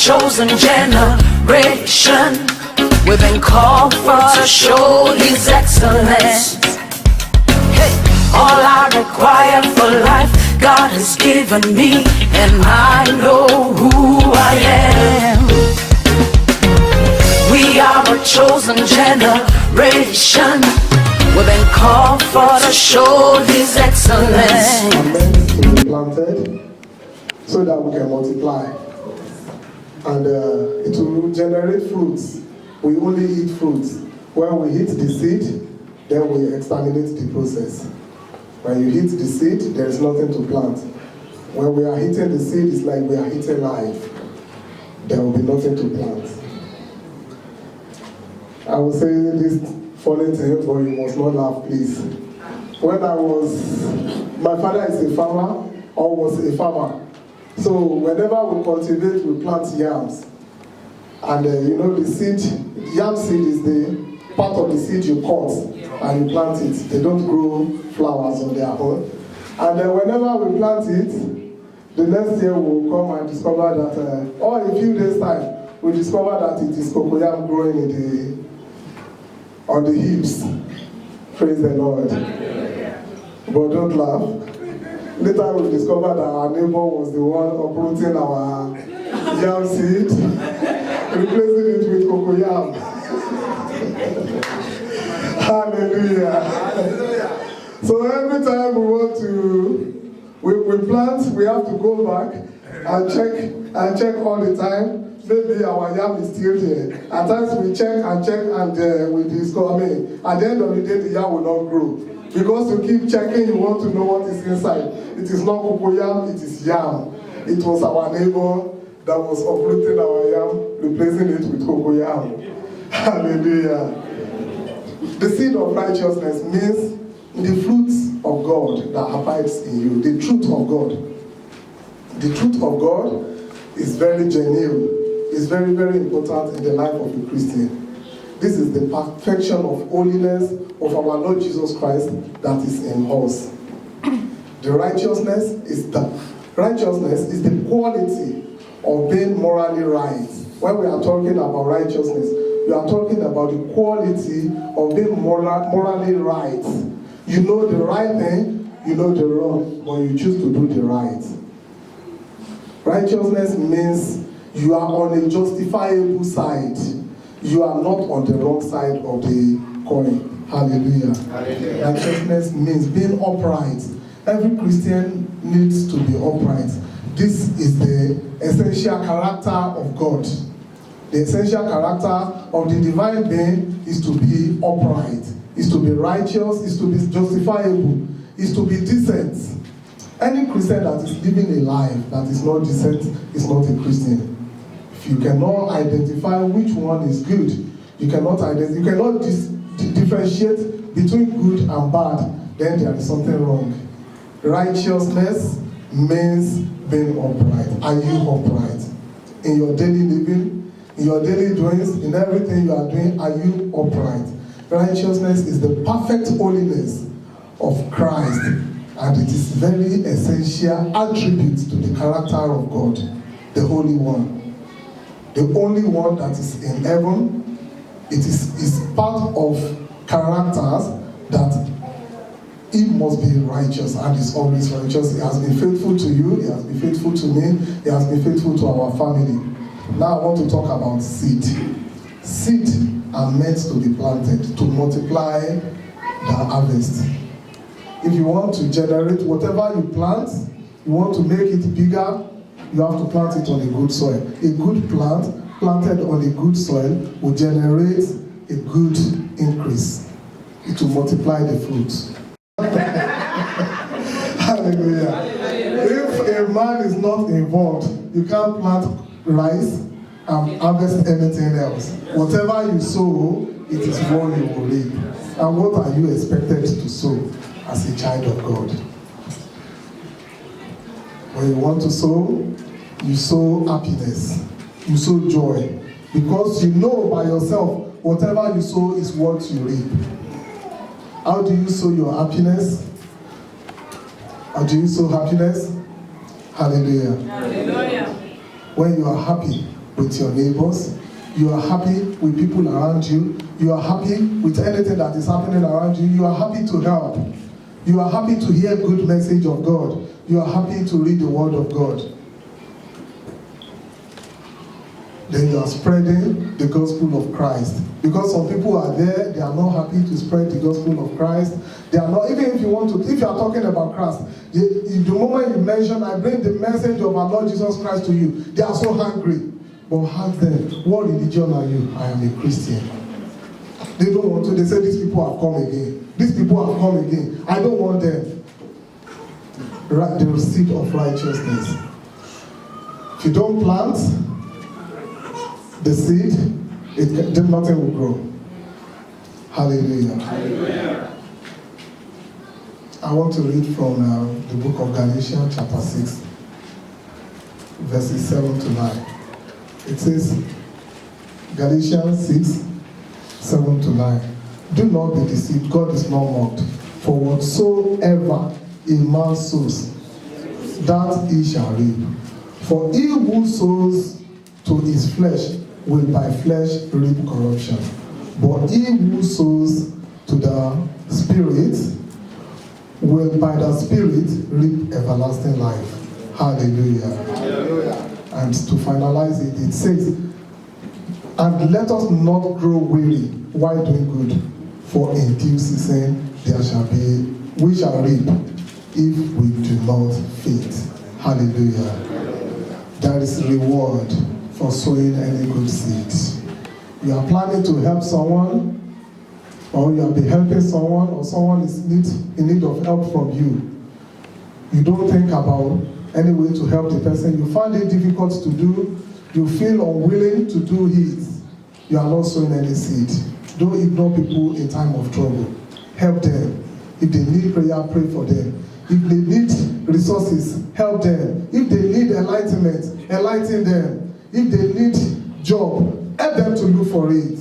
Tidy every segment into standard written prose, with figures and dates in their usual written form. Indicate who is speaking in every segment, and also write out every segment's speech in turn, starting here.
Speaker 1: chosen generation. We've been called for to show His excellence. Hey, all I require for life, God has given me, and I know who I am. We are a chosen generation. We've been called for to show His excellence.
Speaker 2: I'm meant to be planted so that we can multiply, and it will generate fruits. We only eat fruits. When we hit the seed, then we exterminate the process. When you hit the seed, there is nothing to plant. When we are hitting the seed, it's like we are hitting life. There will be nothing to plant. I will say this funny thing, but you must not laugh, please. When my father is a farmer, or was a farmer. So whenever we cultivate, we plant yams. And the seed, yam seed is the part of the seed you cut and you plant it. They don't grow flowers on their own. And then whenever we plant it, the next year we'll come and discover that, or in a few days' time, we discover that it is cocoyam growing on the hips. Praise the Lord. But don't laugh. Later we discover that our neighbor was the one uprooting our yam seed, replacing it with cocoyam. Hallelujah. So every time we want to, we plant, we have to go back and check all the time. Maybe our yam is still there. At times we check, and we discover, at the end of the day, the yam will not grow. Because you keep checking, you want to know what is inside. It is not cocoyam, it is yam. It was our neighbor that was uprooting our yam, replacing it with cocoyam. Hallelujah. The seed of righteousness means the fruits of God that abides in you. The truth of God. The truth of God is very genuine. It's very, very important in the life of a Christian. This is the perfection of holiness of our Lord Jesus Christ that is in us. The righteousness is the quality of being morally right. When we are talking about righteousness, we are talking about the quality of being morally right. You know the right thing, you know the wrong, but you choose to do the right. Righteousness means you are on a justifiable side. You are not on the wrong side of the coin. Hallelujah. Hallelujah. Righteousness means being upright. Every Christian needs to be upright. This is the essential character of God. The essential character of the divine being is to be upright, is to be righteous, is to be justifiable, is to be decent. Any Christian that is living a life that is not decent is not a Christian. If you cannot identify which one is good, you cannot differentiate between good and bad, then there is something wrong. Righteousness means being upright. Are you upright? In your daily living, in your daily doings, in everything you are doing, are you upright? Righteousness is the perfect holiness of Christ, and it is very essential attribute to the character of God, the Holy One. The only one that is in heaven. It is part of characters that he must be righteous, and is always righteous. He has been faithful to you, he has been faithful to me, he has been faithful to our family. Now I want to talk about seed. Seed are meant to be planted to multiply the harvest. If you want to generate whatever you plant, you want to make it bigger, you have to plant it on a good soil. A good plant planted on a good soil will generate a good increase. It will multiply the fruit. Hallelujah. If a man is not involved, you can't plant rice and harvest anything else. Whatever you sow, it is what you will reap. And what are you expected to sow as a child of God? When you want to sow, you sow happiness, you sow joy, because you know by yourself, whatever you sow is what you reap. How do you sow your happiness? How do you sow happiness? Hallelujah. Hallelujah. When you are happy, with your neighbors. You are happy with people around you. You are happy with anything that is happening around you. You are happy to help. You are happy to hear good message of God. You are happy to read the word of God. Then you are spreading the gospel of Christ. Because some people are there, they are not happy to spread the gospel of Christ. They are not, even if you want to, if you are talking about Christ, the moment you mention, I bring the message of our Lord Jesus Christ to you, they are so hungry. But ask them, what religion are you? I am a Christian. They don't want to, they say these people have come again. These people have come again. I don't want them. The seed of righteousness. If you don't plant the seed, nothing will grow. Hallelujah. Hallelujah. I want to read from the book of Galatians chapter 6, verses 7 to 9. It says, Galatians 6, 7 to 9. Do not be deceived, God is not mocked. For whatsoever a man sows, that he shall reap. For he who sows to his flesh will by flesh reap corruption. But he who sows to the Spirit will by the Spirit reap everlasting life. Hallelujah. Hallelujah. And to finalize it, it says, and let us not grow weary while doing good, for in due season we shall reap if we do not faint. Hallelujah. There is reward for sowing any good seeds. You are planning to help someone, or you have been helping someone, or someone is in need of help from you. You don't think about any way to help the person. You find it difficult to do. You feel unwilling to do it. You are not sowing any seed. Don't ignore people in time of trouble. Help them. If they need prayer, pray for them. If they need resources, help them. If they need enlightenment, enlighten them. If they need job, help them to look for it.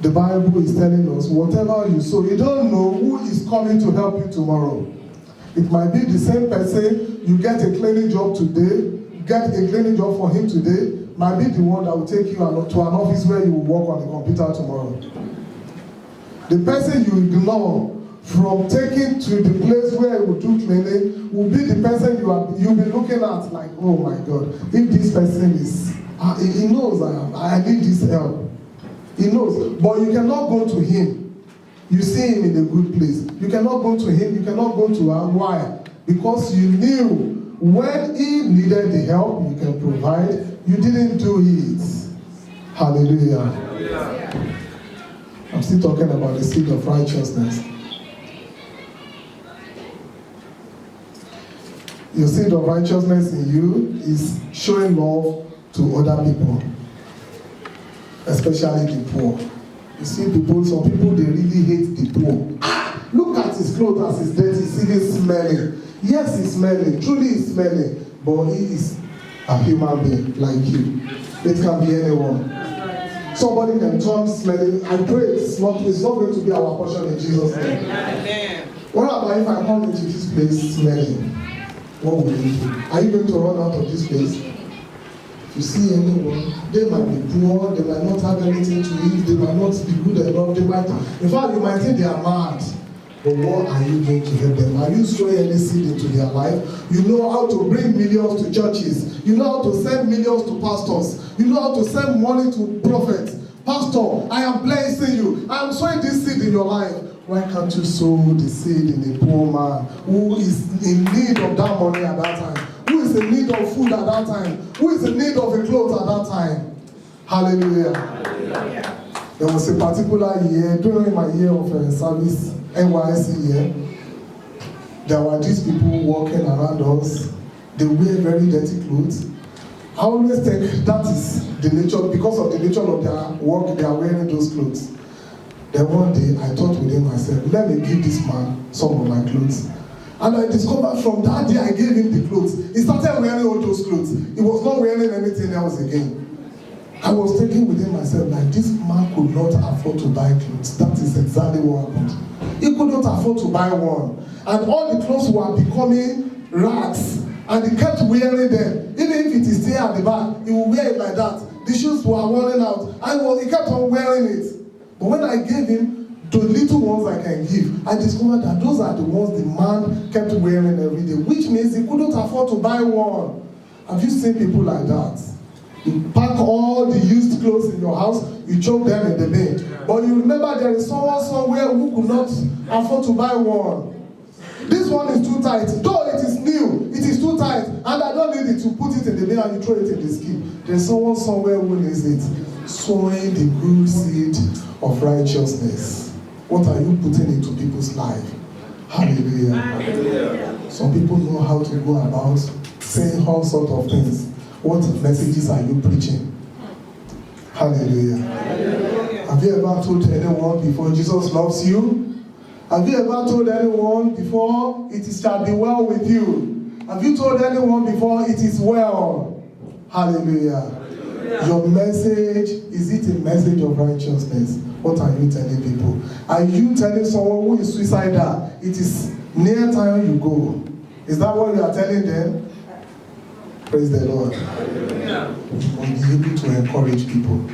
Speaker 2: The Bible is telling us, whatever you sow, you don't know who is coming to help you tomorrow. It might be the same person, you get a cleaning job today, get a cleaning job for him today, might be the one that will take you to an office where you will work on the computer tomorrow. The person you ignore from taking to the place where you will do cleaning will be the person you'll be looking at like, oh my God, if this person is, he knows I need this help. He knows, but you cannot go to him. You see him in a good place. You cannot go to him, you cannot go to her. Why? Because you knew when he needed the help you can provide, you didn't do it. Hallelujah. Hallelujah. I'm still talking about the seed of righteousness. Your seed of righteousness in you is showing love to other people, especially the poor. You see people, some people, they really hate the poor. Look at his clothes as he's dirty, he's even smelling. Yes, he's smelling, truly he's smelling, but he is a human being like you. It can be anyone. Somebody can turn smelling. I pray it's not going to be our portion in Jesus' name. Amen. What about if I come into this place smelling? What will you do? Are you going to run out of this place? If you see anyone, they might be poor, they might not have anything to eat, they might not be good enough, in fact, you might think they are mad. But what are you going to help them? Are you sowing any seed into their life? You know how to bring millions to churches. You know how to send millions to pastors. You know how to send money to prophets. Pastor, I am blessing you. I am sowing this seed in your life. Why can't you sow the seed in a poor man who is in need of that money at that time? Who is in need of food at that time? Who is in need of a clothes at that time? Hallelujah. Hallelujah. There was a particular year, during my year of service, NYSC year, there were these people walking around us. They wear very dirty clothes. I always think that is the nature, because of the nature of their work, they are wearing those clothes. Then one day, I thought within myself, let me give this man some of my clothes. And I discovered from that day I gave him the clothes. He started wearing all those clothes. He was not wearing anything else again. I was thinking within myself, like, this man could not afford to buy clothes. That is exactly what happened. He could not afford to buy one. And all the clothes were becoming rags. And he kept wearing them. Even if it is still here at the back, he will wear it like that. The shoes were worn out. He kept on wearing it. But when I gave him the little ones I can give, I discovered that those are the ones the man kept wearing every day, which means he couldn't afford to buy one. Have you seen people like that? You pack all the used clothes in your house, you choke them in the bin. But you remember there is someone somewhere who could not afford to buy one. This one is too tight. Though it is new, it is too tight. And I don't need it to put it in the bin and you throw it in the skip. There's someone somewhere who needs it. Sowing the good seed of righteousness. What are you putting into people's life? Hallelujah. Hallelujah. Some people know how to go about saying all sorts of things. What messages are you preaching? Hallelujah. Hallelujah. Have you ever told anyone before Jesus loves you? Have you ever told anyone before it shall be well with you? Have you told anyone before it is well? Hallelujah. Hallelujah. Your message, is it a message of righteousness? What are you telling people? Are you telling someone who is suicidal, it is near time you go? Is that what you are telling them? Praise the Lord. Hallelujah. You must be able to encourage people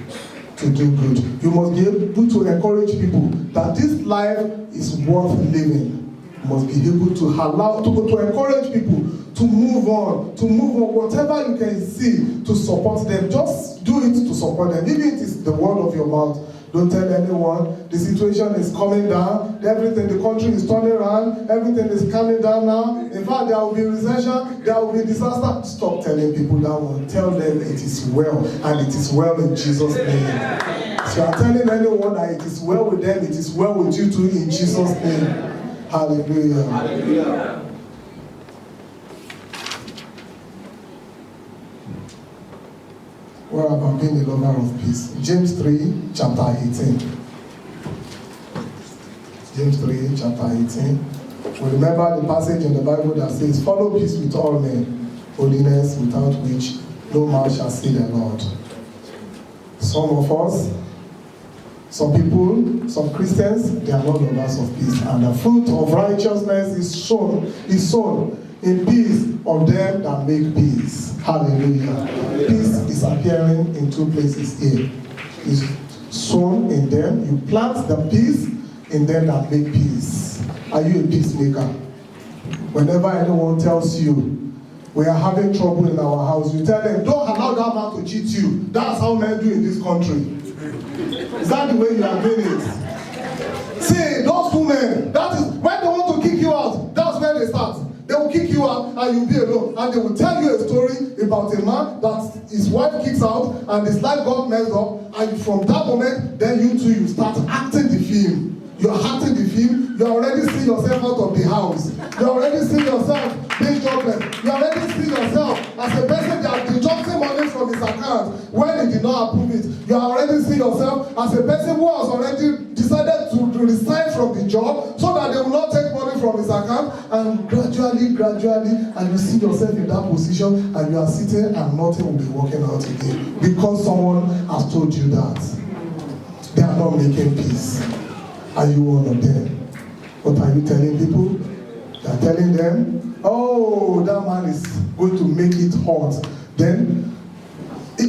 Speaker 2: to do good. You must be able to encourage people that this life is worth living. You must be able to allow to encourage people to move on, whatever you can see to support them. Just do it to support them. Even if it is the word of your mouth. Don't tell anyone the situation is coming down, everything, the country is turning around, everything is coming down now. In fact, there will be recession, there will be disaster. Stop telling people that one. Tell them it is well, and it is well in Jesus' name. So you are telling anyone that it is well with them, it is well with you too in Jesus' name. Hallelujah. Hallelujah. What about being a lover of peace? James 3, chapter 18. James 3, chapter 18. We remember the passage in the Bible that says, follow peace with all men, holiness without which no man shall see the Lord. Some of us, some people, some Christians, they are not lovers of peace. And the fruit of righteousness is sown in peace of them that make peace. Hallelujah. Peace is appearing in two places here. It's sown in them. You plant the peace in them that make peace. Are you a peacemaker? Whenever anyone tells you, we are having trouble in our house, you tell them, don't allow that man to cheat you. That's how men do in this country. Is that the way you are doing it? See, those women, that is, when they want to kick you out, that's where they start. They will kick you out and you'll be alone. And they will tell you a story about a man that his wife kicks out and his life got messed up. And from that moment, then you too, you start acting the film. You are acting the film. You already see yourself out of the house. You already see yourself being jobless. You already see yourself as a person that deducting money from his account when he did not approve it. You already see yourself as a person who has already decided to resign from the job so that they will not take money from his account, and gradually, and you see yourself in that position and you are sitting and nothing will be working out again because someone has told you that. They are not making peace. Are you one of them? What are you telling people? You are telling them, oh, that man is going to make it hot. Then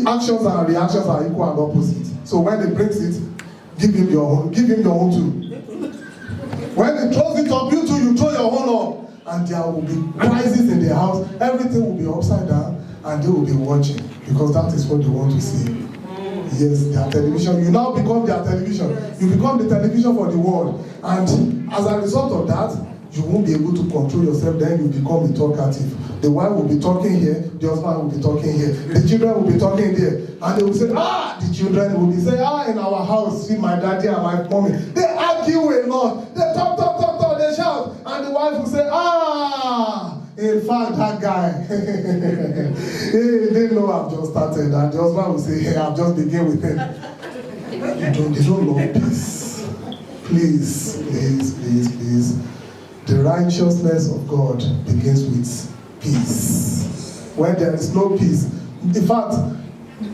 Speaker 2: actions and reactions are equal and opposite. So when he brings it, give him your own too. When he throws it up, you too, you throw your own up. And there will be crisis in their house. Everything will be upside down and they will be watching because that is what they want to see. Yes, their television. You now become their television. You become the television for the world. And as a result of that, you won't be able to control yourself. Then you become a talkative. The wife will be talking here, the husband will be talking here, the children will be talking there. And they will say, the children will be saying, in our house, see my daddy and my mommy. They argue a lot. They talk, they shout. And the wife will say, in fact, that guy, he didn't know I've just started. And the husband will say, hey, I've just begun with him. They don't love peace. Please. The righteousness of God begins with peace. When there is no peace, in fact,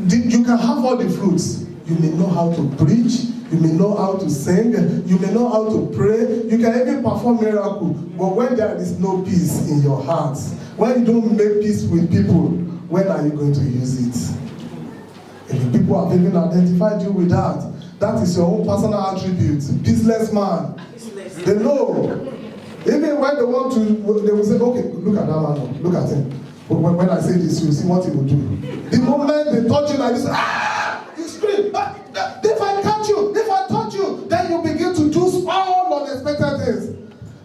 Speaker 2: you can have all the fruits. You may know how to preach, you may know how to sing, you may know how to pray, you can even perform miracles. But when there is no peace in your heart, when you don't make peace with people, when are you going to use it? If people have even identified you with that, that is your own personal attribute. Businessman. They know. Even when they want to, they will say, okay, look at that man, look at him. But when I say this, you see what he will do. The moment they touch you like this, you scream. If I catch you, if I touch you, then you begin to do all unexpected things.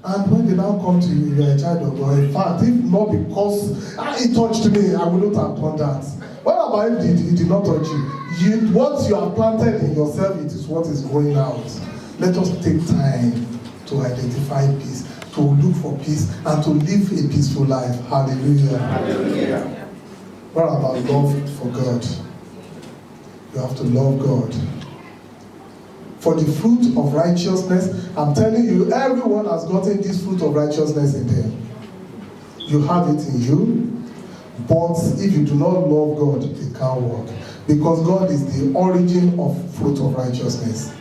Speaker 2: And when they now come to you, you are a child of God. In fact, if not because he touched me, I would not have done that. What about if he did not touch you? What you have planted in yourself, it is what is going out. Let us take time to identify peace, to look for peace, and to live a peaceful life. Hallelujah. Hallelujah. What about love for God? You have to love God. For the fruit of righteousness, I'm telling you, everyone has gotten this fruit of righteousness in them. You have it in you, but if you do not love God, it can't work. Because God is the origin of fruit of righteousness.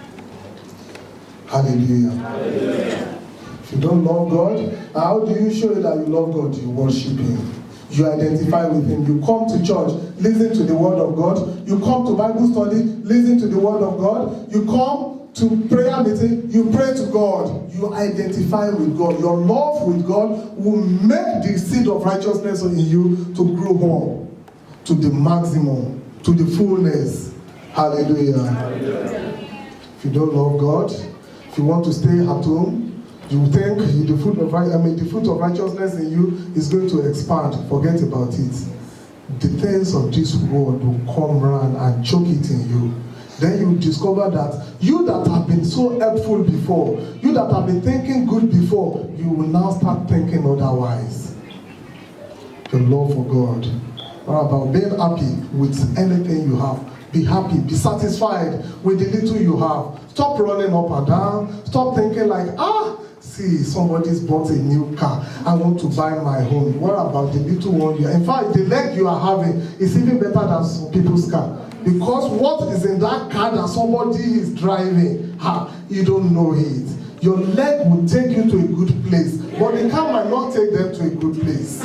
Speaker 2: Hallelujah. Hallelujah. If you don't love God, how do you show that you love God? You worship Him. You identify with Him. You come to church, listen to the Word of God. You come to Bible study, listen to the Word of God. You come to prayer meeting, you pray to God. You identify with God. Your love with God will make the seed of righteousness in you to grow up to the maximum, to the fullness. Hallelujah. Hallelujah. If you don't love God, if you want to stay at home, you think the fruit of righteousness in you is going to expand. Forget about it. The things of this world will come around and choke it in you. Then you discover that you that have been so helpful before, you that have been thinking good before, you will now start thinking otherwise. Your love for God. What about being happy with anything you have? Be happy, be satisfied with the little you have. Stop running up and down. Stop thinking like, see, somebody's bought a new car. I want to buy my own. What about the little one you have? In fact, the leg you are having is even better than some people's car. Because what is in that car that somebody is driving, you don't know it. Your leg will take you to a good place, but the car might not take them to a good place.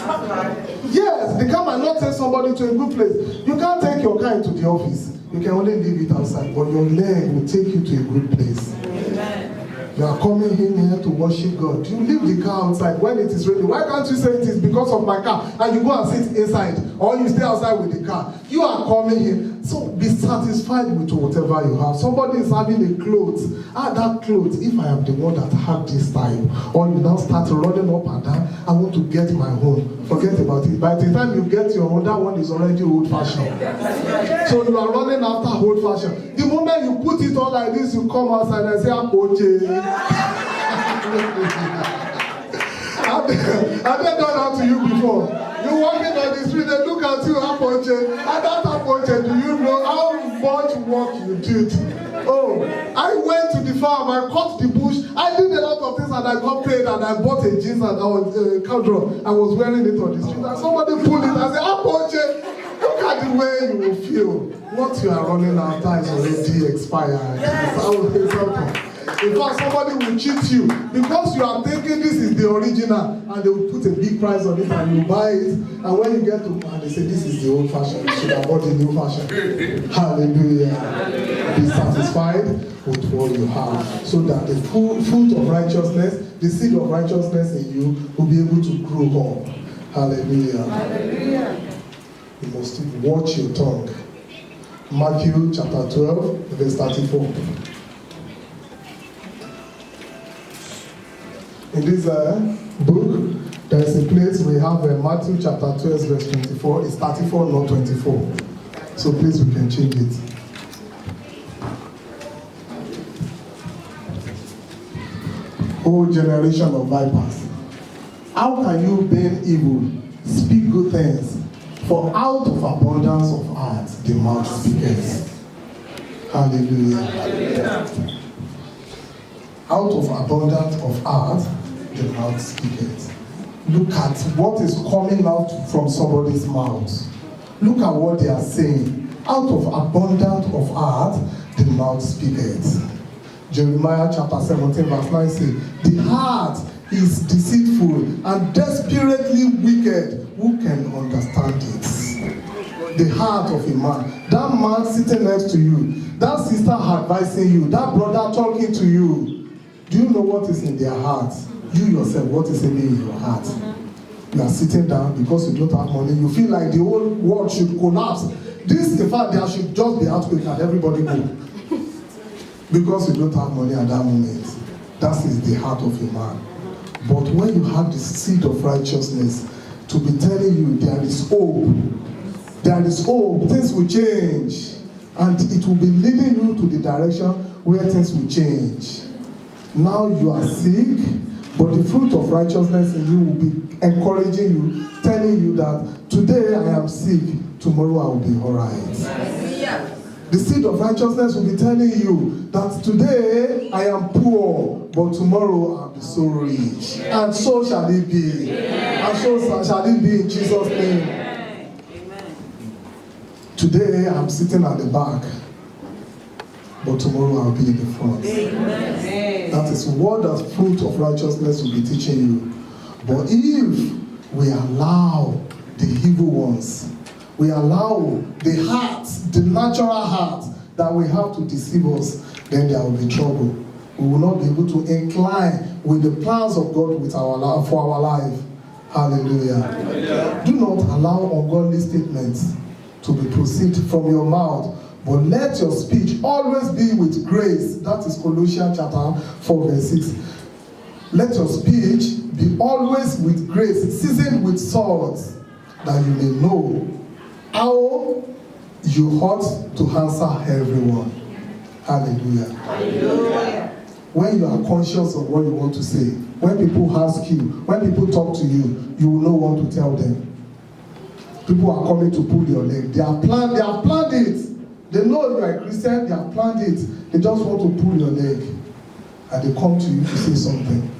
Speaker 2: Yes, the car might not take somebody to a good place. You can't take your car into the office. You can only leave it outside, but your leg will take you to a good place. Amen. You are coming in here to worship God. You leave the car outside when it is ready. Why can't you say it is because of my car? And you go and sit inside, or you stay outside with the car. You are coming in. So be satisfied with whatever you have. Somebody is having a clothes. That clothes, if I am the one that had this style, or you now start running up and down, I want to get my own. Forget about it. By the time you get your own, that one is already old-fashioned. So you are running after old-fashioned. The moment you put it on like this, you come outside and say, Apoche. Have they done that to you before? You're walking on the street, they look at you, Apoche. And that Apoche, do you know how much work you did? Oh, I went to the farm, I cut the bush, I did a lot of things, and I got paid, and I bought a jeans and I was cowdrop. I was wearing it on the street, and somebody pulled it and said, Apoche, look at the way you will feel. What you are running after is already expired. Yes. In fact, somebody will cheat you because you are thinking this is the original, and they will put a big price on it and you buy it, and when you get to and they say this is the old fashion, you should have bought the new fashion. Hallelujah. Be satisfied with what you have, so that the fruit of righteousness, the seed of righteousness in you will be able to grow up. Hallelujah. Hallelujah. You must watch your tongue. Matthew chapter 12, verse 34. In this book, there is a place we have Matthew chapter 12, verse 24. It's 34, not 24. So please, we can change it. O generation of vipers, how can you, being evil, speak good things? For out of abundance of heart, the mouth speaketh. Hallelujah. Hallelujah. Out of abundance of heart, the mouth speaketh. Look at what is coming out from somebody's mouth. Look at what they are saying. Out of abundance of heart, the mouth speaketh. Jeremiah chapter 17 verse 9 says, the heart is deceitful and desperately wicked. Who can understand it? The heart of a man. That man sitting next to you, that sister advising you, that brother talking to you. Do you know what is in their heart? You yourself, what is in your heart? You are sitting down because you don't have money. You feel like the whole world should collapse. This, in fact, there should just be earthquake and everybody go. Because you don't have money at that moment. That is the heart of a man. But when you have the seed of righteousness, to be telling you there is hope. There is hope. Things will change. And it will be leading you to the direction where things will change. Now you are sick, but the fruit of righteousness in you will be encouraging you, telling you that today I am sick, tomorrow I will be all right. The seed of righteousness will be telling you that today I am poor, but tomorrow I'll be so rich. And so shall it be. And so shall it be in Jesus' name. Today I'm sitting at the back, but tomorrow I'll be in the front. That is what the fruit of righteousness will be teaching you. But if we allow the evil ones, we allow the heart, the natural heart that we have to deceive us, then there will be trouble. We will not be able to incline with the plans of God with our life, for our life. Hallelujah. Do not allow ungodly statements to be proceed from your mouth, but let your speech always be with grace. That is Colossians chapter 4 verse 6. Let your speech be always with grace, seasoned with salt, that you may know how you ought to answer everyone. Hallelujah. Hallelujah. When you are conscious of what you want to say, when people ask you, when people talk to you, you will know what to tell them. People are coming to pull your leg. They have planned it. They know you are a Christian, they have planned it. They just want to pull your leg. And they come to you to say something.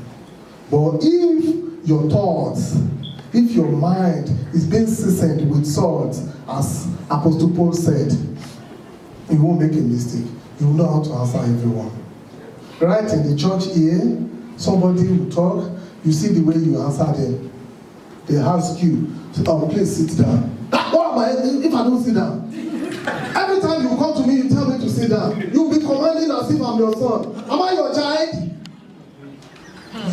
Speaker 2: But if your thoughts, if your mind is being seasoned with salt, as Apostle Paul said, you won't make a mistake. You will know how to answer everyone. Right in the church here, somebody will talk, you see the way you answer them. They ask you, please sit down. What am I if I don't sit down? Every time you come to me, you tell me to sit down. You'll be commanding as if I'm your son. Am I your child?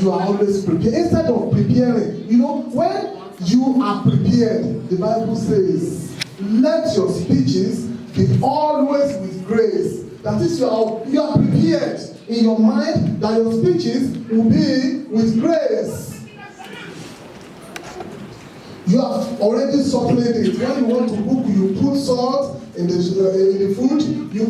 Speaker 2: You are always prepared. Instead of preparing, when you are prepared, the Bible says, let your speeches be always with grace. That is, you are prepared in your mind that your speeches will be with grace. You have already salted it. When you want to cook, you put salt in the food. You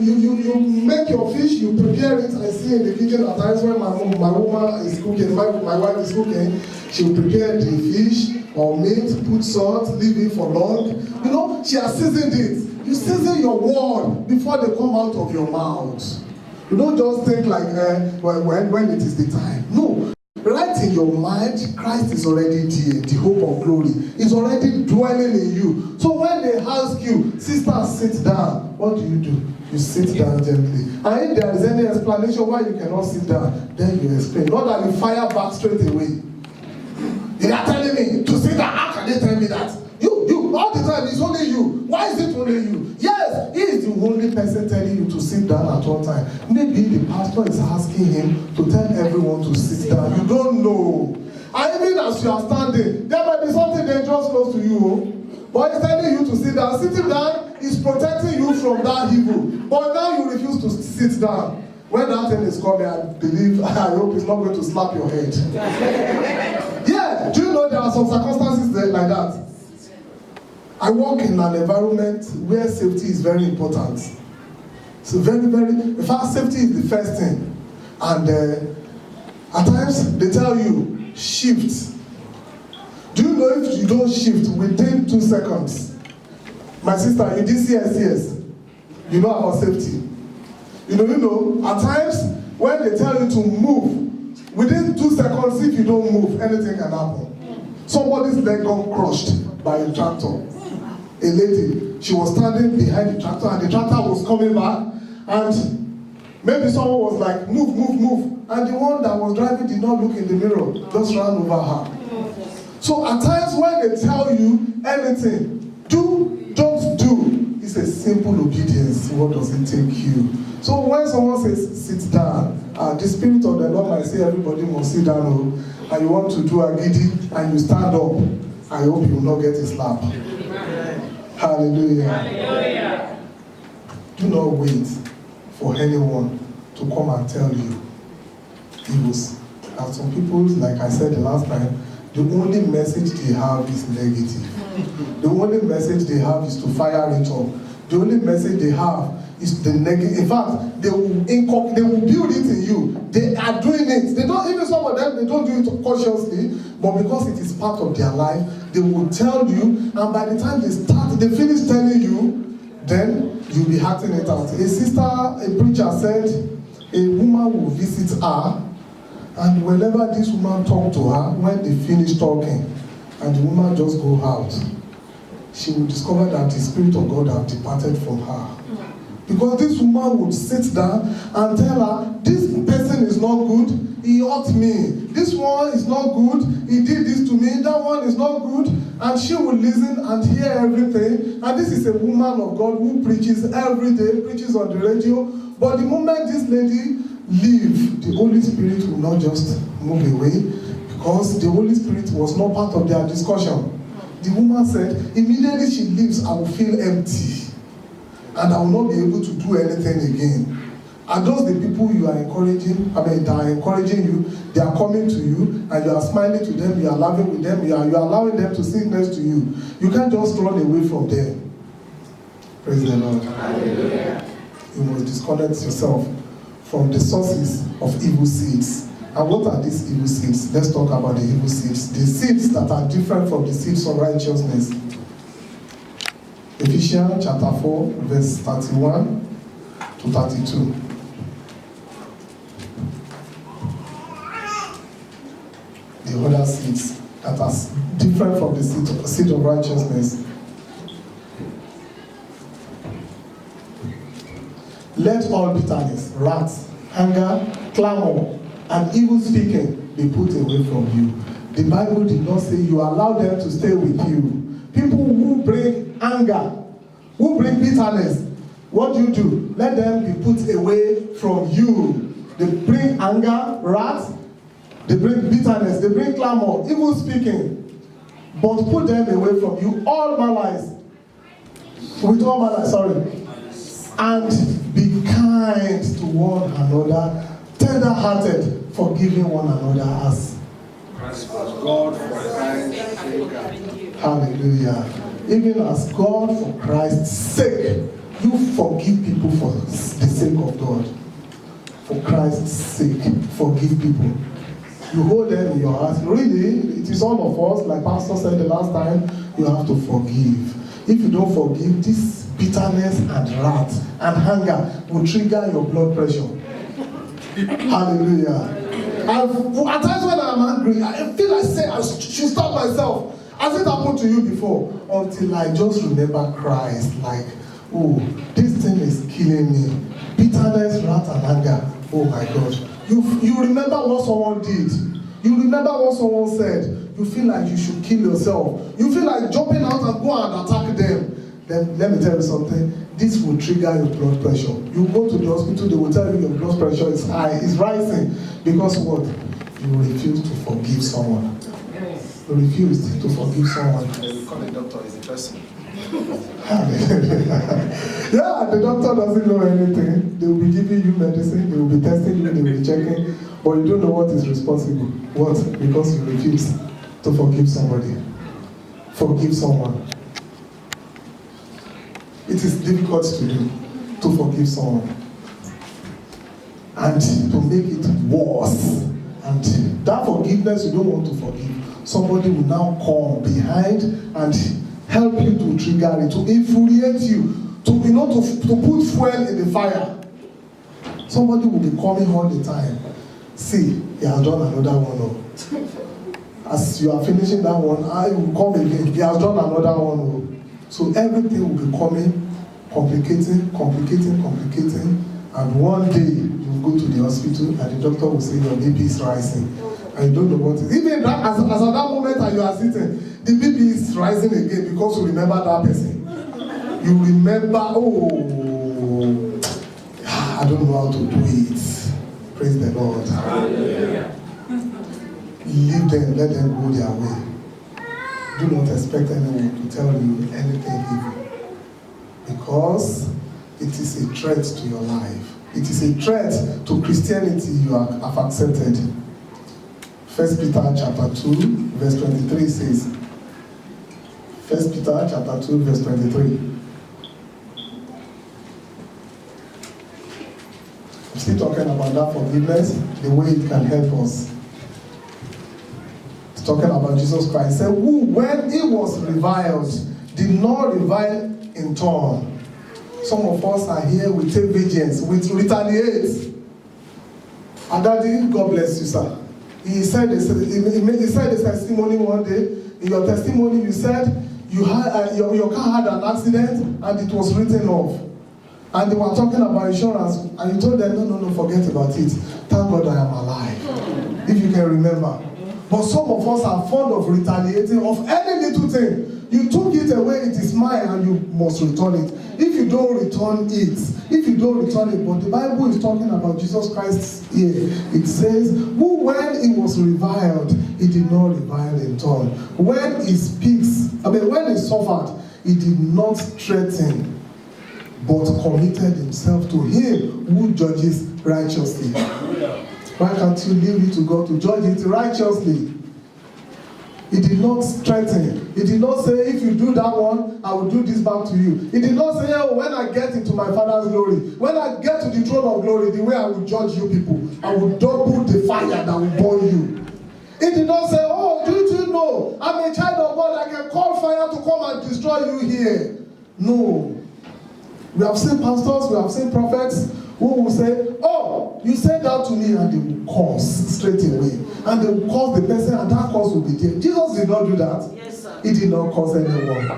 Speaker 2: make your fish. You prepare it. I see in the kitchen at times when my woman is cooking, my wife is cooking. She will prepare the fish or meat, put salt, leave it for long. She has seasoned it. You season your word before they come out of your mouth. You don't just think like when it is the time. No. Right in your mind, Christ is already there. The hope of glory is already dwelling in you. So when they ask you, sister, sit down, what do? You sit down gently. And if there is any explanation why you cannot sit down, then you explain. Not that you fire back straight away. They are telling me to sit down. How can they tell me that? You, all the time, it's only you. Why is it only you? Yes, he is the only person telling you to sit down at all time. Maybe the pastor is asking him to tell everyone to sit down. You don't know. And even as you are standing, there might be something dangerous close to you. But he's telling you to sit down. Sitting down is protecting you from that evil. But now you refuse to sit down. When that thing is coming, I hope it's not going to slap your head. Yeah, do you know there are some circumstances like that? I work in an environment where safety is very important. So in fact, safety is the first thing. And at times, they tell you, shift. Do you know if you don't shift within 2 seconds? My sister, you did CSCS. You know about safety. At times, when they tell you to move, within 2 seconds, if you don't move, anything can happen. Somebody's leg got crushed by a tractor. A lady, she was standing behind the tractor and the tractor was coming back, and maybe someone was like, move, and the one that was driving did not look in the mirror, just ran over her. So at times when they tell you anything, don't do. simple obedience, what does it take you? So when someone says, sit down, the Spirit of the Lord might say everybody must sit down, and you want to do a giddy, and you stand up, I hope you will not get a slap. Hallelujah. Hallelujah. Do not wait for anyone to come and tell you evils. And some people, like I said the last time, the only message they have is negative. The only message they have is to fire it up. The only message they have is the negative. In fact, they will build it in you. They are doing it. They don't, even some of them, they don't do it consciously, but because it is part of their life, they will tell you, and by the time they finish telling you, then you'll be acting it out. A sister, a preacher said, a woman will visit her, and whenever this woman talked to her, when they finish talking, and the woman just go out, she will discover that the Spirit of God have departed from her. Because this woman would sit down and tell her, this person is not good, he hurt me. This one is not good, he did this to me, that one is not good. And she would listen and hear everything. And this is a woman of God who preaches every day, preaches on the radio. But the moment this lady leave, the Holy Spirit will not just move away, because the Holy Spirit was not part of their discussion. The woman said, immediately she leaves, I will feel empty, and I will not be able to do anything again. And those the people you are encouraging, that are encouraging you, they are coming to you, and you are smiling to them, you are laughing with them, you are allowing them to sit next to you. You can't just run away from them. Praise the Lord. Hallelujah. You must disconnect yourself from the sources of evil seeds. And what are these evil seeds? Let's talk about the evil seeds. The seeds that are different from the seeds of righteousness. Ephesians chapter 4, verse 31 to 32. The other seeds that are different from the seed of righteousness. Let all bitterness, wrath, anger, clamor, and evil speaking be put away from you. The Bible did not say you allow them to stay with you. People who bring anger, who bring bitterness, what do? Let them be put away from you. They bring anger, wrath, they bring bitterness, they bring clamor, evil speaking, but put them away from you. All malice, with all malice, and be kind to one another, tender-hearted, forgiving one another as God for Christ's sake. Hallelujah. Even as God for Christ's sake, you forgive people for the sake of God. For Christ's sake, forgive people. You hold them in your heart. Really, it is all of us, like Pastor said the last time, you have to forgive. If you don't forgive, this bitterness and wrath and anger will trigger your blood pressure. Hallelujah. At times when I'm angry, I feel like I should stop myself. Has it happened to you before? Until I just remember Christ, like, oh, this thing is killing me. Bitterness, wrath, and anger. Oh my God. You remember what someone did. You remember what someone said. You feel like you should kill yourself. You feel like jumping out and go and attack them. Then let me tell you something. This will trigger your blood pressure. You go to the hospital, they will tell you your blood pressure is high, it's rising. Because what? You refuse to forgive someone. You refuse to forgive someone.
Speaker 3: They will call the doctor as a person.
Speaker 2: Yeah, the doctor doesn't know anything. They will be giving you medicine, they will be testing you, they will be checking, but you don't know what is responsible. What? Because you refuse to forgive somebody. Forgive someone. It is difficult to do, to forgive someone. And to make it worse. And that forgiveness you don't want to forgive. Somebody will now come behind and help you to trigger it, to infuriate you, to put fuel in the fire. Somebody will be coming all the time. See, he has done another one. As you are finishing that one, I will come again. He has done another one. So everything will be coming, complicating, and one day you go to the hospital and the doctor will say your BP is rising. And you don't know what it is. Even that, as at that moment that you are sitting, the BP is rising again because you remember that person. You remember, oh, I don't know how to do it. Praise the Lord. Leave them, let them go their way. Do not expect anyone to tell you anything evil. Because it is a threat to your life. It is a threat to Christianity you have accepted. 1 Peter chapter 2, verse 23 says, 1 Peter chapter 2, verse 23. I'm still talking about that forgiveness, the way it can help us. It's talking about Jesus Christ. He said, who, when he was reviled, did not revile in turn. Some of us are here, we take vengeance, we retaliate. And Daddy, God bless you, sir. He said his testimony one day. In your testimony, you said you had your car had an accident and it was written off. And they were talking about insurance, and you told them, no, forget about it. Thank God I am alive. If you can remember. But some of us are fond of retaliating of any little thing. You took it away, it is mine, and you must return it. If you don't return it, but the Bible is talking about Jesus Christ here. It says, who when he was reviled, he did not revile in turn. When he suffered, he did not threaten, but committed himself to him who judges righteously. Why can't you leave it to God to judge it righteously? He did not threaten. He did not say, if you do that one, I will do this back to you. He did not say, oh, when I get into my Father's glory, when I get to the throne of glory, the way I will judge you people, I will double the fire that will burn you. He did not say, oh, do you know, I'm a child of God, I can call fire to come and destroy you here. No. We have seen pastors, we have seen prophets who will say, oh, you said that to me, and they will curse straight away. And they will curse the person, and that curse will be there. Jesus did not do that.
Speaker 1: Yes, sir.
Speaker 2: He did not curse anyone.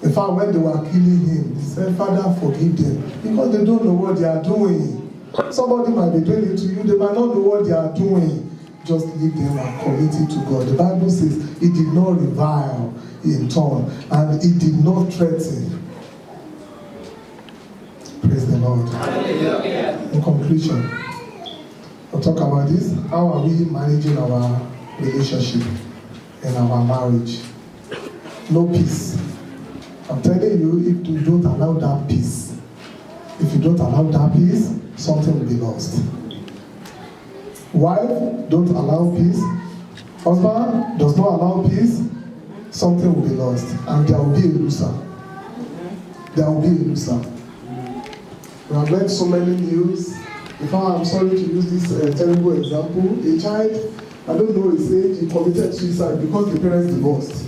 Speaker 2: In fact, when they were killing him, he said, Father, forgive them. Because they don't know what they are doing. Somebody might be doing it to you, they might not know what they are doing. Just leave them and commit it to God. The Bible says he did not revile in turn, and he did not threaten. Praise the Lord. Hallelujah. In conclusion, I'll talk about this. How are we managing our relationship and our marriage? No peace. I'm telling you, if you don't allow that peace, something will be lost. Wife, don't allow peace. Husband does not allow peace, something will be lost. And there will be a loser. We have read so many news. In fact, I'm sorry to use this terrible example. A child, I don't know his age, he committed suicide because the parents divorced.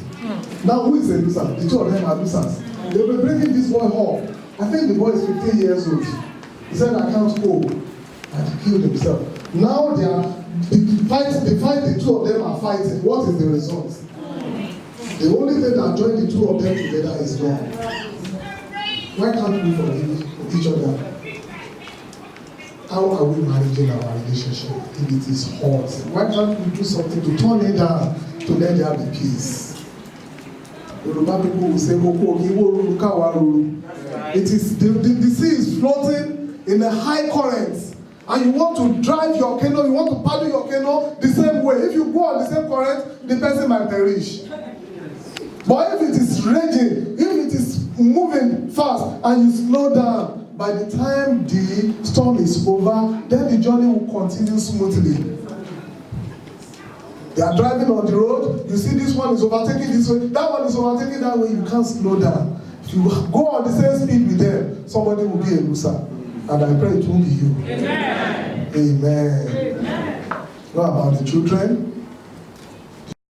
Speaker 2: Now, who is a loser? The two of them are losers. They were bringing this boy home. I think the boy is 15 years old. He said, I can't go. And he killed himself. Now the two of them are fighting. What is the result? The only thing that joined the two of them together is love. Why can't we forgive each other? How are we managing our relationship if it is hot? Why can't we do something to turn it down, to let there be peace? Yoruba people will say, it is the sea is floating in a high current, and you want to drive your canoe, you want to paddle your canoe the same way. If you go on the same current, the person might perish. But if it is raging, if it is moving fast, and you slow down, by the time the storm is over, then the journey will continue smoothly. They are driving on the road, you see this one is overtaking this way, that one is overtaking that way, you can't slow down. If you go on the same speed with them, somebody will be a loser. And I pray it won't be you. Amen. Amen. What about the children?